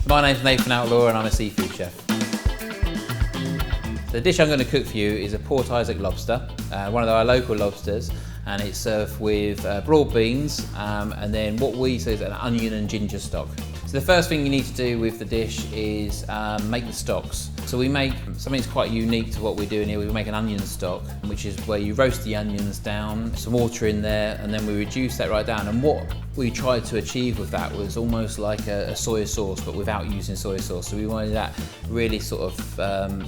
My name's Nathan Outlaw and I'm a seafood chef. The dish I'm going to cook for you is a Port Isaac lobster, one of our local lobsters, and it's served with broad beans and then what we say is an onion and ginger stock. So the first thing you need to do with the dish is make the stocks. So we make something that's quite unique to what we're doing here. We make an onion stock, which is where you roast the onions down, some water in there, and then we reduce that right down. And what we tried to achieve with that was almost like a soy sauce, but without using soy sauce. So we wanted that really sort of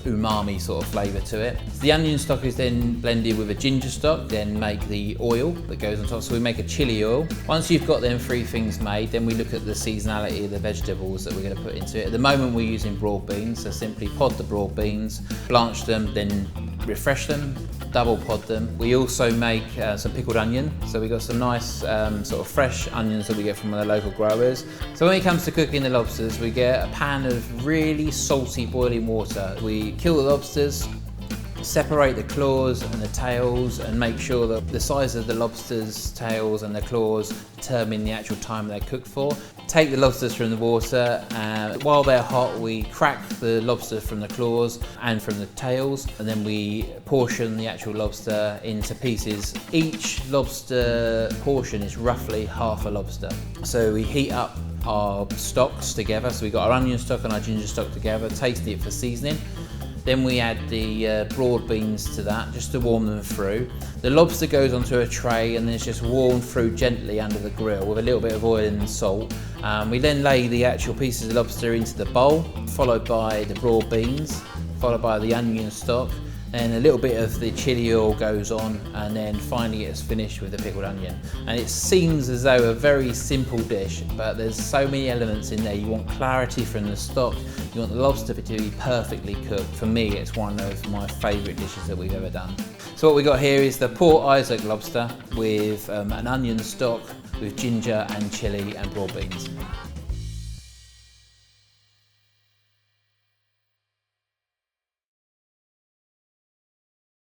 umami sort of flavour to it. So the onion stock is then blended with a ginger stock, then make the oil that goes on top. So we make a chili oil. Once you've got them three things made, then we look at the seasonality of the vegetables that we're going to put into it. At the moment we're using broad beans, so simply pod the broad beans, blanch them, then refresh them, double pod them. We also make some pickled onion, so we've got some nice sort of fresh onions that we get from the local growers. So when it comes to cooking the lobsters, we get a pan of really salty boiling water. We kill the lobsters, separate the claws and the tails, and make sure that the size of the lobster's tails and the claws determine the actual time they're cooked for. Take the lobsters from the water, and while they're hot we crack the lobster from the claws and from the tails, and then we portion the actual lobster into pieces. Each lobster portion is roughly half a lobster. So we heat up our stocks together, so we've got our onion stock and our ginger stock together, tasting it for seasoning. Then we add the broad beans to that, just to warm them through. The lobster goes onto a tray and then it's just warmed through gently under the grill with a little bit of oil and salt. We then lay the actual pieces of lobster into the bowl, followed by the broad beans, followed by the onion stock, and a little bit of the chili oil goes on, and then finally it's finished with the pickled onion. And it seems as though a very simple dish, but there's so many elements in there. You want clarity from the stock, you want the lobster to be perfectly cooked. For me, it's one of my favourite dishes that we've ever done. So what we got here is the Port Isaac lobster with an onion stock with ginger and chili and broad beans.